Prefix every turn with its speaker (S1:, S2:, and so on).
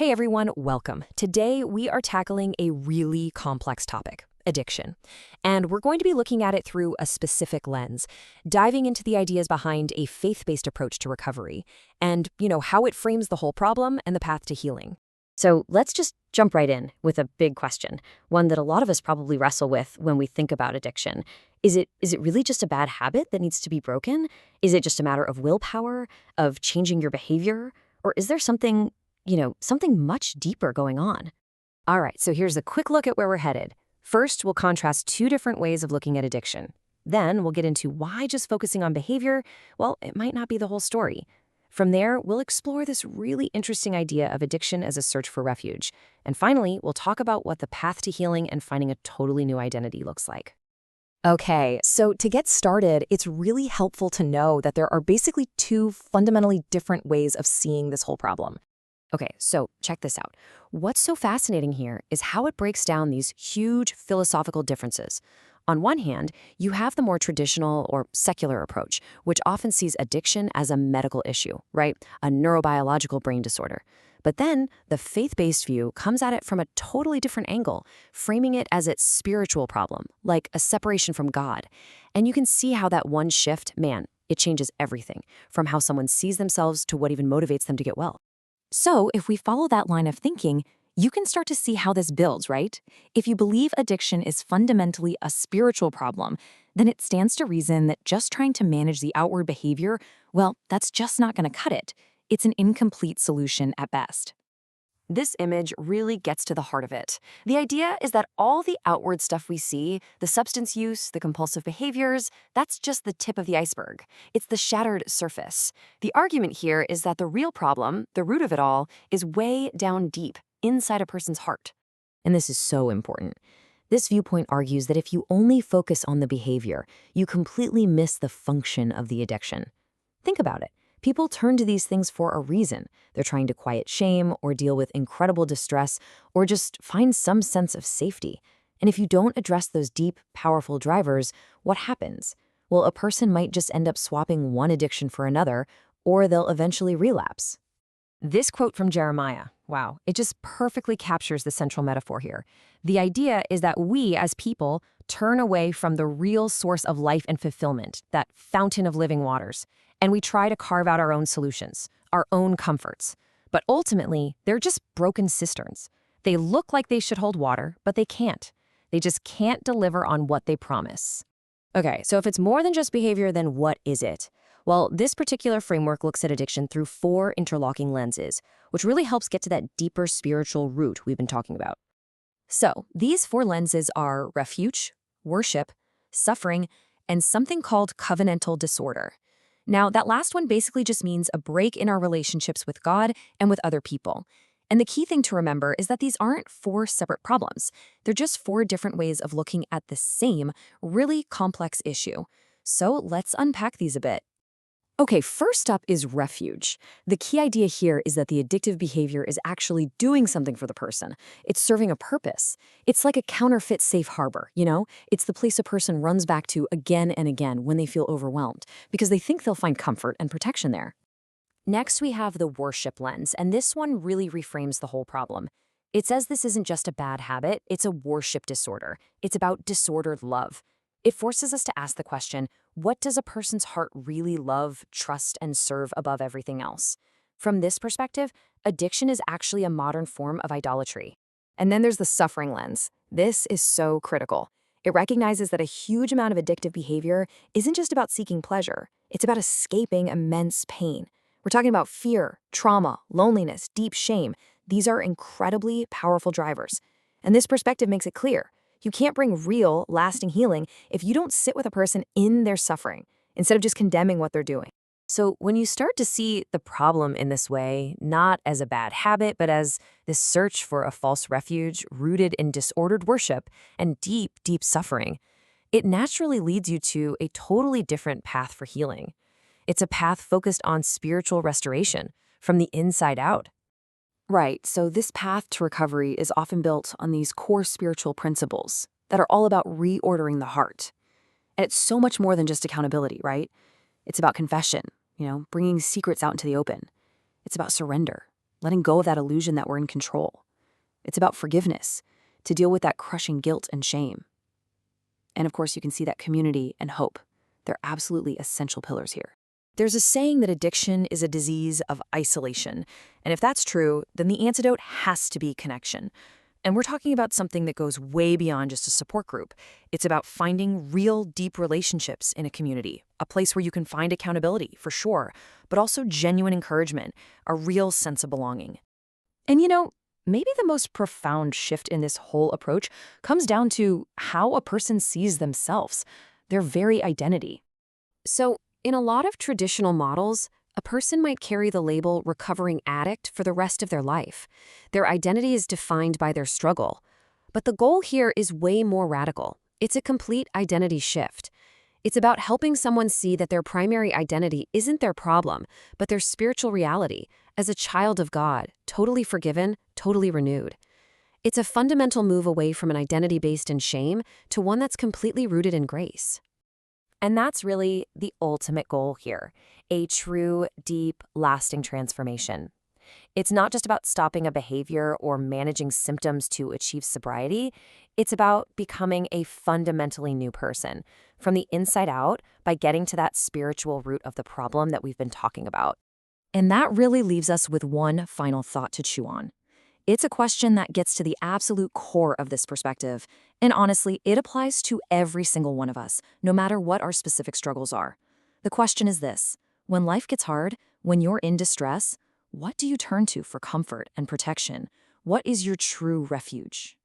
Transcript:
S1: Hey everyone, welcome. Today we are tackling a really complex topic, addiction. And we're going to be looking at it through a specific lens, diving into the ideas behind a faith-based approach to recovery and, how it frames the whole problem and the path to healing. So let's just jump right in with a big question, one that a lot of us probably wrestle with when we think about addiction. Is it really just a bad habit that needs to be broken? Is it just a matter of willpower, of changing your behavior? Or is there something much deeper going on? All right, so here's a quick look at where we're headed. First, we'll contrast two different ways of looking at addiction. Then we'll get into why just focusing on behavior, well, it might not be the whole story. From there, we'll explore this really interesting idea of addiction as a search for refuge. And finally, we'll talk about what the path to healing and finding a totally new identity looks like. Okay, so to get started, it's really helpful to know that there are basically two fundamentally different ways of seeing this whole problem. Okay, so check this out. What's so fascinating here is how it breaks down these huge philosophical differences. On one hand, you have the more traditional or secular approach, which often sees addiction as a medical issue, right? A neurobiological brain disorder. But then the faith-based view comes at it from a totally different angle, framing it as its spiritual problem, like a separation from God. And you can see how that one shift, man, it changes everything, from how someone sees themselves to what even motivates them to get well. So, if we follow that line of thinking, you can start to see how this builds, right? If you believe addiction is fundamentally a spiritual problem, then it stands to reason that just trying to manage the outward behavior, well, that's just not going to cut it. It's an incomplete solution at best. This image really gets to the heart of it. The idea is that all the outward stuff we see, the substance use, the compulsive behaviors, that's just the tip of the iceberg. It's the shattered surface. The argument here is that the real problem, the root of it all, is way down deep, inside a person's heart. And this is so important. This viewpoint argues that if you only focus on the behavior, you completely miss the function of the addiction. Think about it. People turn to these things for a reason. They're trying to quiet shame or deal with incredible distress or just find some sense of safety. And if you don't address those deep, powerful drivers, what happens? Well, a person might just end up swapping one addiction for another, or they'll eventually relapse. This quote from Jeremiah, wow, it just perfectly captures the central metaphor here. The idea is that we, as people, turn away from the real source of life and fulfillment, that fountain of living waters, and we try to carve out our own solutions, our own comforts. But ultimately, they're just broken cisterns. They look like they should hold water, but they can't. They just can't deliver on what they promise. Okay, so if it's more than just behavior, then what is it? Well, this particular framework looks at addiction through four interlocking lenses, which really helps get to that deeper spiritual root we've been talking about. So, these four lenses are refuge, worship, suffering, and something called covenantal disorder. Now, that last one basically just means a break in our relationships with God and with other people. And the key thing to remember is that these aren't four separate problems. They're just four different ways of looking at the same, really complex issue. So let's unpack these a bit. Okay, first up is refuge. The key idea here is that the addictive behavior is actually doing something for the person. It's serving a purpose. It's like a counterfeit safe harbor, It's the place a person runs back to again and again when they feel overwhelmed, because they think they'll find comfort and protection there. Next, we have the worship lens, and this one really reframes the whole problem. It says this isn't just a bad habit, it's a worship disorder. It's about disordered love. It forces us to ask the question, what does a person's heart really love, trust, and serve above everything else? From this perspective, addiction is actually a modern form of idolatry. And then there's the suffering lens. This is so critical. It recognizes that a huge amount of addictive behavior isn't just about seeking pleasure. It's about escaping immense pain. We're talking about fear, trauma, loneliness, deep shame. These are incredibly powerful drivers. And this perspective makes it clear. You can't bring real, lasting healing if you don't sit with a person in their suffering, instead of just condemning what they're doing. So when you start to see the problem in this way, not as a bad habit, but as this search for a false refuge rooted in disordered worship and deep, deep suffering, it naturally leads you to a totally different path for healing. It's a path focused on spiritual restoration from the inside out. Right, so this path to recovery is often built on these core spiritual principles that are all about reordering the heart. And it's so much more than just accountability, right? It's about confession, bringing secrets out into the open. It's about surrender.
S2: letting go of that illusion that we're in control. It's about forgiveness, to deal with that crushing guilt and shame. And of course, you can see that community and hope. They're absolutely essential pillars here.
S1: There's a saying that addiction is a disease of isolation. And if that's true, then the antidote has to be connection. And we're talking about something that goes way beyond just a support group. It's about finding real, deep relationships in a community, a place where you can find accountability, for sure, but also genuine encouragement, a real sense of belonging. And maybe the most profound shift in this whole approach comes down to how a person sees themselves, their very identity. So, in a lot of traditional models, a person might carry the label recovering addict for the rest of their life. Their identity is defined by their struggle. But the goal here is way more radical. It's a complete identity shift. It's about helping someone see that their primary identity isn't their problem, but their spiritual reality as a child of God, totally forgiven, totally renewed. It's a fundamental move away from an identity based in shame to one that's completely rooted in grace. And that's really the ultimate goal here, a true, deep, lasting transformation. It's not just about stopping a behavior or managing symptoms to achieve sobriety. It's about becoming a fundamentally new person, from the inside out, by getting to that spiritual root of the problem that we've been talking about. And that really leaves us with one final thought to chew on. It's a question that gets to the absolute core of this perspective, and honestly, it applies to every single one of us, no matter what our specific struggles are. The question is this: when life gets hard, when you're in distress, what do you turn to for comfort and protection? What is your true refuge?